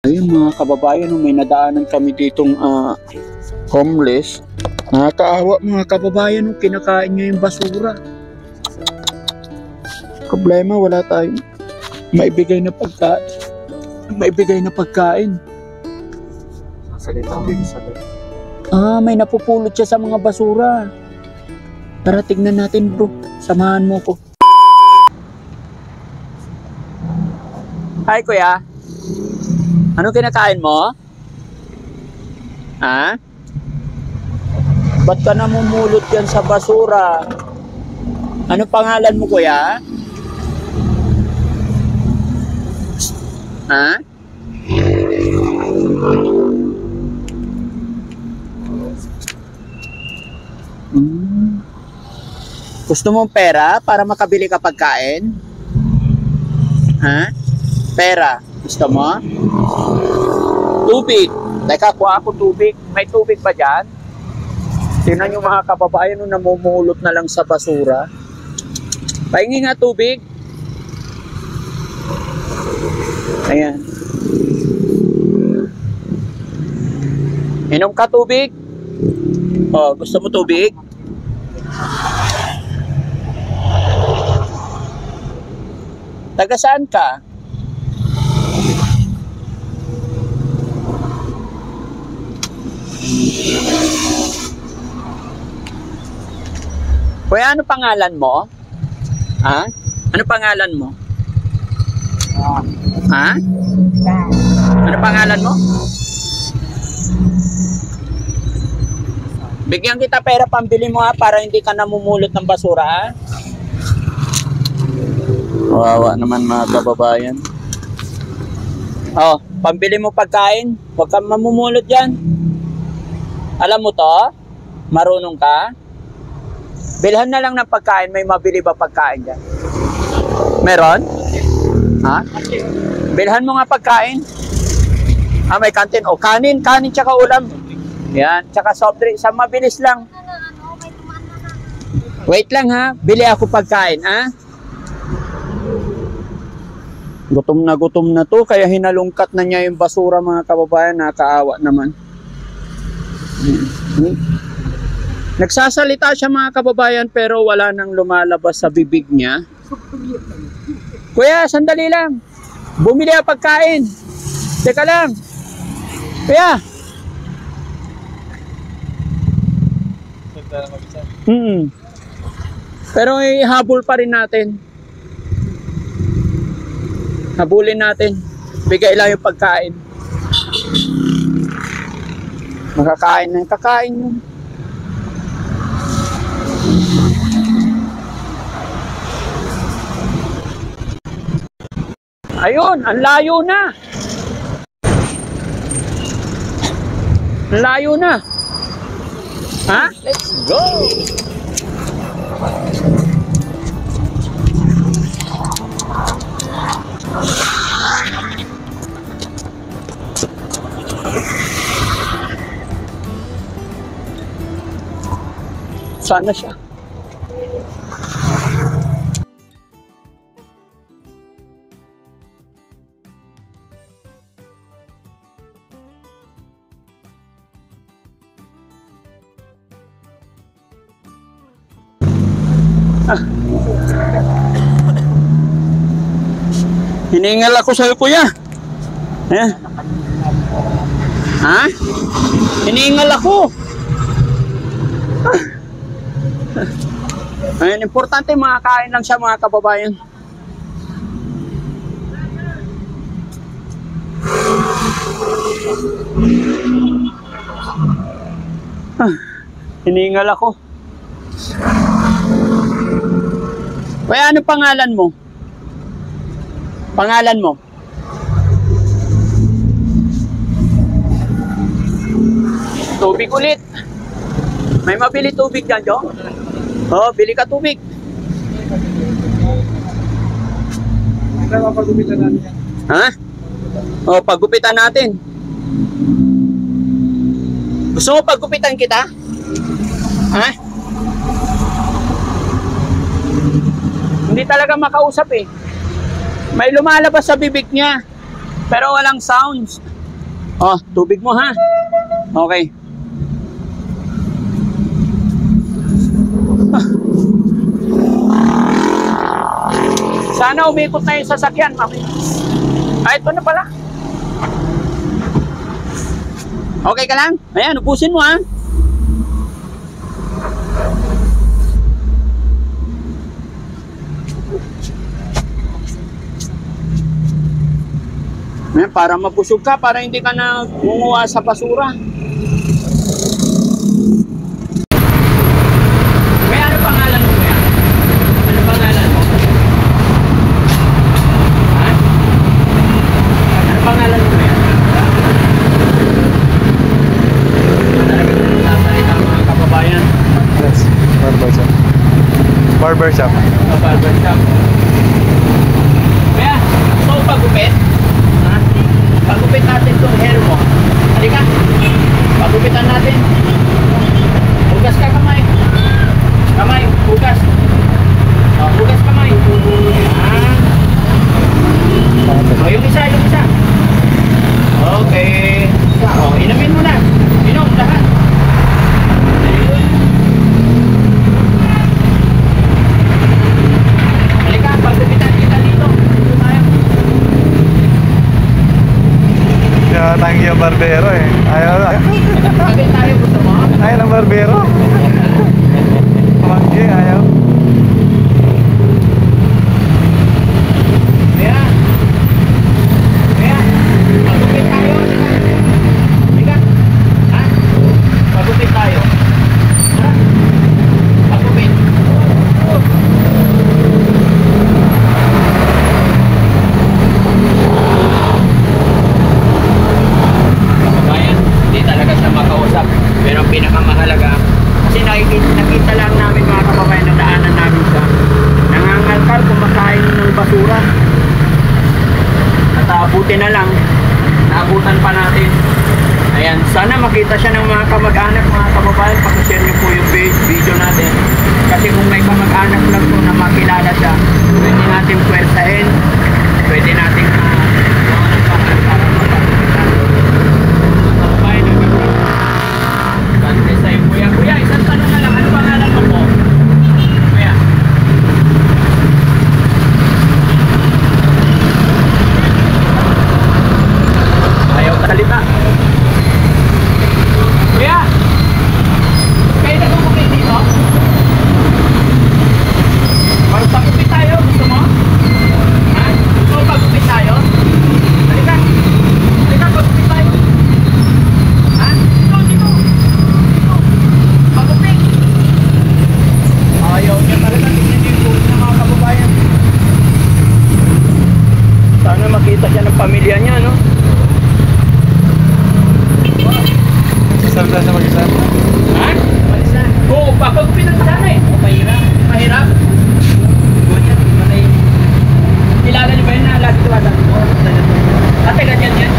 Ayun mga kababayan, may nadaanan kami ditong homeless. Nakakaawa mga kababayan, kinakain niya yung basura. Problema, wala tayong maibigay na pagkain. May napupulot siya sa mga basura. Tara, tignan natin bro. Samahan mo ko. Hi kuya. Ano kinakain mo? Ha? Ba't ka namumulot yan sa basura? Ano pangalan mo kuya? Ha? Gusto mong pera para makabili ka pagkain? Ha? Pera. Gusto mo? Tubig. Teka, kuha ako tubig. May tubig ba dyan? Tingnan nyo mga kababayan nung namumulot na lang sa basura. Pahingi nga tubig. Ayan. Inom ka tubig? Oh, gusto mo tubig? Taga saan ka? Kuya, ano pangalan mo? Ha? Ano pangalan mo? Ha? Ano pangalan mo? Bigyan kita pera pambili mo ha, para hindi ka namumulot ng basura ha. Wawa naman mga kababayan. Oh, pambili mo pagkain. Huwag kang mamumulot dyan. Alam mo to? Marunong ka? Bilhan na lang ng pagkain. May mabili ba pagkain dyan? Meron? Ha? Bilhan mo nga pagkain. May kantin. O, kanin tsaka ulam. Yan, tsaka soft drink. Sa mabilis lang. Wait lang ha. Bili ako pagkain, ha? Gutom na to. Kaya hinalungkat na niya yung basura mga kababayan. Nakakaawa naman. Nagsasalita siya mga kababayan pero wala nang lumalabas sa bibig niya. Kuya, sandali lang. Bumili ang pagkain. Teka lang. Kuya. Pero ihabol pa rin natin. Habulin natin. Bigay lang yung pagkain. Makakain na yung kakain yun. Ayun, ang layo na. Ang layo na. Ha? Let's go! Sana siya. Hiningal ako sa'yo kuya. Eh? Ha? Hiningal ako. Ayun, importante makakain lang siya mga kababayan. Hiningal ako. Kaya ano pangalan mo? Pangalan mo? Tubig ulit. May mabili tubig dyan, Jo? Oh, bili ka tubig. Pagupitan natin. Ha? Oh, paggupitan natin. Gusto mo paggupitan kita? Ha? Hindi talaga makausap eh. May lumalabas sa bibig niya. Pero walang sounds. Oh, tubig mo ha. Okay. Sana umikot na yung sasakyan, mami. Ito na pala. Okay ka lang? Ayan, upusin mo ha. Ayan, para mabusog ka, para hindi ka na munguha sa basura. Kaya ano pangalan mo kaya? Ano pangalan mo? Ha? Ano pangalan mo kaya? Mga kababayan. Yes, barbershop. Barbershop. Barbershop. Kaya, so pagupit? Ha? Pagupit natin itong hair mo. Halika. Pagupitan natin. Hugas ka kamay. Kamay, hugas. Hugas kamay. Yung isa, yung isa. Okay. Inumin mo na. Inom, lahat. Halika, pagkupitan kita dito. Kaya tanggi yung barbero eh. Ayaw na. Pagkakit tayo, gusto mo? Ayaw ng barbero. Manggi, ayaw. Kaya. Pagkupit tayo. Halika. Ha? Pagkupit tayo. Ha? Pagkupit. Kababayan, hindi talaga siya makausap. Pero ang pinakamahalaga, kasi nakita lang namin mga kababayan na daanan namin siya. Nangangalkal, kumakain ng basura. At abutin na lang, naabutan pa natin. Ayan, sana makita siya ng mga kamag-anak, mga kababayan. Pakishare niyo po yung video natin. Kasi kung may kamag-anak lang po na makilala siya, pwede natin puwersahin, pwede natin gawa ng paraan para mapagpitan. Kababayan, gante sa'yo, kuya. Kuya, isang tanong na lang, ano pangalan mo po? Kuya. Ayaw salita. Kuya! Kayo nagpupukit dito? Pagpupit tayo, gusto mo? Ha? Gusto mo pagpupit tayo? Halika. Halika, pagpupit tayo. Ha? Dito, dito. Dito. Pagpupit. Ayaw niya talaga. Tingnan niyo yung ng mga kababayan. Sana makita siya ng pamilya niya, no? Isang na sa mag-isa. Ha? Malisa. Oo, papagupitan sana eh. Mahirap. Mahirap. Kilala niyo ba yun na lagi tuwada? Ate, ganyan yan.